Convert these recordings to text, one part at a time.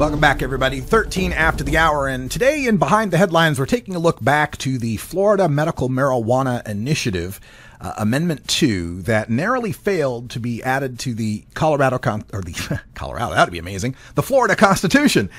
Welcome back, everybody. 13 after the hour, and today in Behind the Headlines, we're taking a look back to the Florida Medical Marijuana Initiative, Amendment 2, that narrowly failed to be added to the Colorado, that'd be amazing, the Florida Constitution.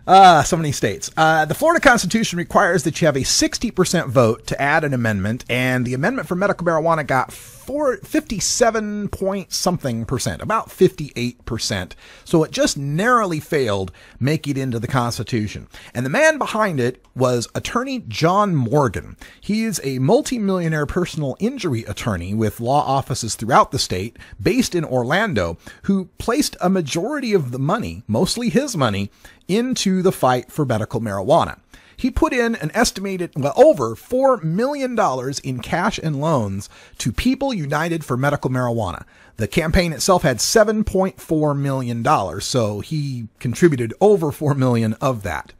So many states. The Florida Constitution requires that you have a 60% vote to add an amendment, and the amendment for medical marijuana got 57 point something percent, about 58%. So it just narrowly failed making it into the Constitution. And the man behind it was attorney John Morgan. He is a multimillionaire personal injury attorney with law offices throughout the state, based in Orlando, who placed a majority of the money, mostly his money, into the fight for medical marijuana. He put in an estimated, over $4 million in cash and loans to People United for Medical Marijuana. The campaign itself had $7.4 million, so he contributed over $4 million of that.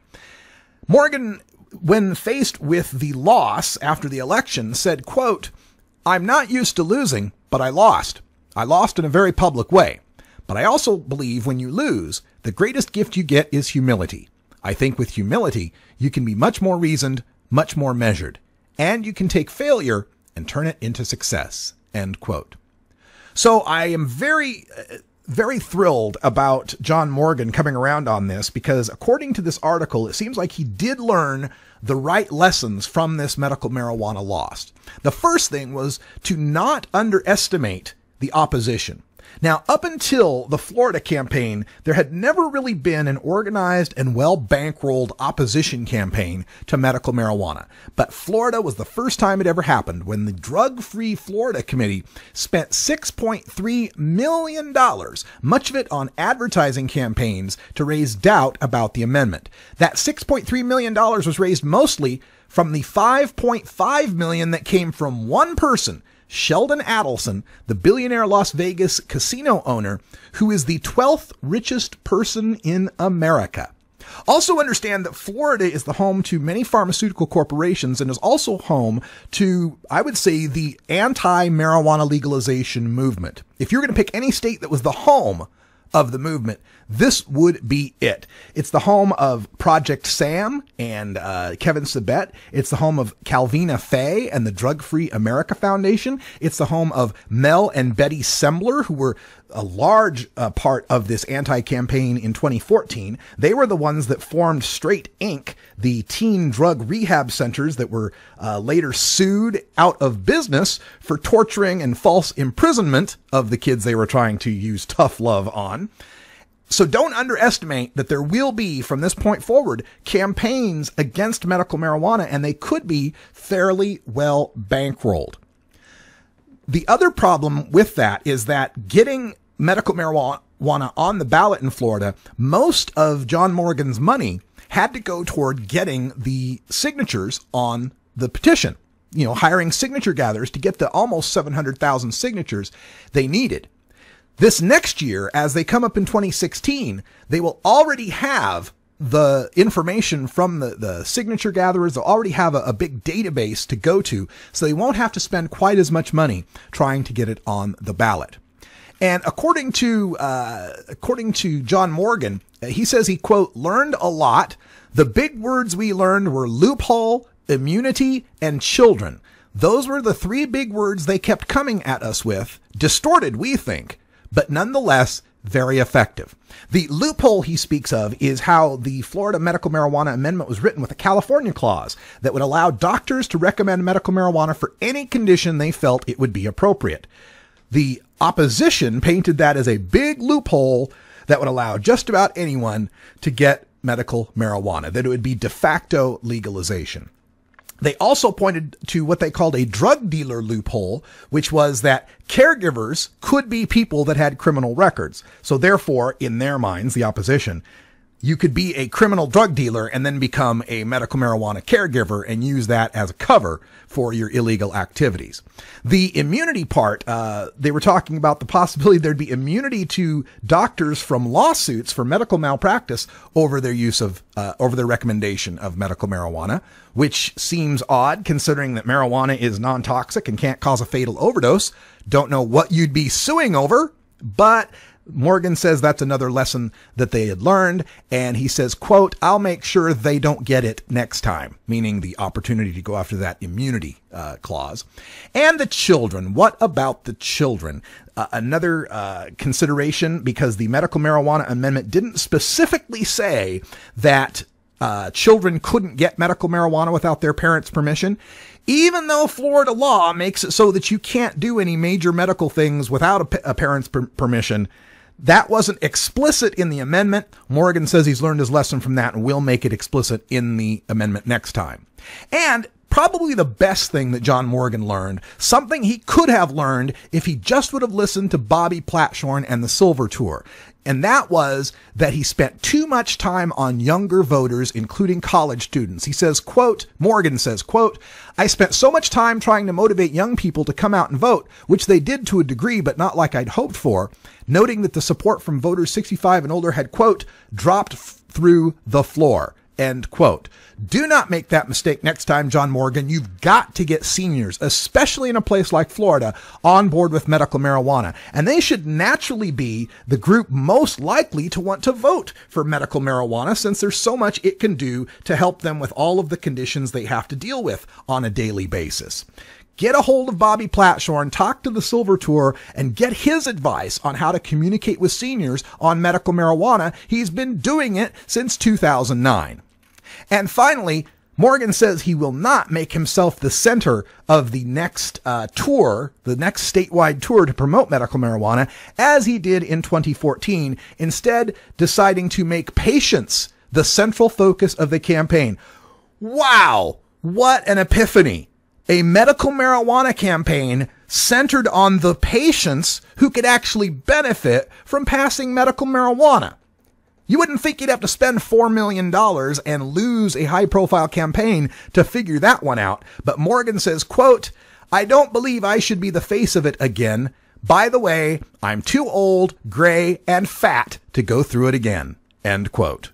Morgan, when faced with the loss after the election, said, quote, "I'm not used to losing, but I lost. I lost in a very public way. But I also believe when you lose, the greatest gift you get is humility. I think with humility, you can be much more reasoned, much more measured, and you can take failure and turn it into success." End quote. So I am very thrilled about John Morgan coming around on this, because according to this article, it seems like he did learn the right lessons from this medical marijuana loss. The first thing was to not underestimate the opposition. Now, up until the Florida campaign, there had never really been an organized and well-bankrolled opposition campaign to medical marijuana. But Florida was the first time it ever happened, when the Drug-Free Florida Committee spent $6.3 million, much of it on advertising campaigns, to raise doubt about the amendment. That $6.3 million was raised mostly from the $5.5 million that came from one person, Sheldon Adelson, the billionaire Las Vegas casino owner, who is the 12th richest person in America. Also understand that Florida is the home to many pharmaceutical corporations and is also home to, I would say, the anti-marijuana legalization movement. If you're going to pick any state that was the home of the movement, this would be it. It's the home of Project Sam and Kevin Sabet. It's the home of Calvina Fay and the Drug-Free America Foundation. It's the home of Mel and Betty Sembler, who were a large part of this anti-campaign in 2014. They were the ones that formed Straight Inc., the teen drug rehab centers that were later sued out of business for torturing and false imprisonment of the kids they were trying to use tough love on. So don't underestimate that there will be, from this point forward, campaigns against medical marijuana, and they could be fairly well bankrolled. The other problem with that is that getting medical marijuana on the ballot in Florida, most of John Morgan's money had to go toward getting the signatures on the petition. You know, hiring signature gatherers to get the almost 700,000 signatures they needed. This next year, as they come up in 2016, they will already have the information from the signature gatherers. They'll already have a big database to go to, so they won't have to spend quite as much money trying to get it on the ballot. And according to John Morgan, he says he, quote, "learned a lot. The big words we learned were loophole, immunity, and children. Those were the three big words they kept coming at us with. Distorted, we think, but nonetheless very effective." The loophole he speaks of is how the Florida Medical Marijuana Amendment was written with a California clause that would allow doctors to recommend medical marijuana for any condition they felt it would be appropriate. The opposition painted that as a big loophole that would allow just about anyone to get medical marijuana, that it would be de facto legalization. They also pointed to what they called a drug dealer loophole, which was that caregivers could be people that had criminal records. So therefore, in their minds, the opposition, you could be a criminal drug dealer and then become a medical marijuana caregiver and use that as a cover for your illegal activities. The immunity part, they were talking about the possibility there'd be immunity to doctors from lawsuits for medical malpractice over their use of, over their recommendation of medical marijuana, which seems odd considering that marijuana is non-toxic and can't cause a fatal overdose. Don't know what you'd be suing over, but Morgan says that's another lesson that they had learned, and he says, quote, "I'll make sure they don't get it next time," meaning the opportunity to go after that immunity clause. And the children. What about the children? Another consideration, because the medical marijuana amendment didn't specifically say that children couldn't get medical marijuana without their parents' permission. Even though Florida law makes it so that you can't do any major medical things without a parent's permission, that wasn't explicit in the amendment. Morgan says he's learned his lesson from that and will make it explicit in the amendment next time. And probably the best thing that John Morgan learned, something he could have learned if he just would have listened to Bobby Platshorn and the Silver Tour. And that was that he spent too much time on younger voters, including college students. He says, quote, Morgan says, quote, "I spent so much time trying to motivate young people to come out and vote, which they did to a degree, but not like I'd hoped for, noting that the support from voters 65 and older had, quote, dropped through the floor," end quote. Do not make that mistake next time, John Morgan. You've got to get seniors, especially in a place like Florida, on board with medical marijuana. And they should naturally be the group most likely to want to vote for medical marijuana, since there's so much it can do to help them with all of the conditions they have to deal with on a daily basis. Get a hold of Bobby Platshorn, talk to the Silver Tour, and get his advice on how to communicate with seniors on medical marijuana. He's been doing it since 2009. And finally, Morgan says he will not make himself the center of the next tour, the next statewide tour to promote medical marijuana, as he did in 2014, instead deciding to make patients the central focus of the campaign. Wow, what an epiphany. A medical marijuana campaign centered on the patients who could actually benefit from passing medical marijuana. You wouldn't think you'd have to spend $4 million and lose a high-profile campaign to figure that one out. But Morgan says, quote, "I don't believe I should be the face of it again. By the way, I'm too old, gray, and fat to go through it again," end quote.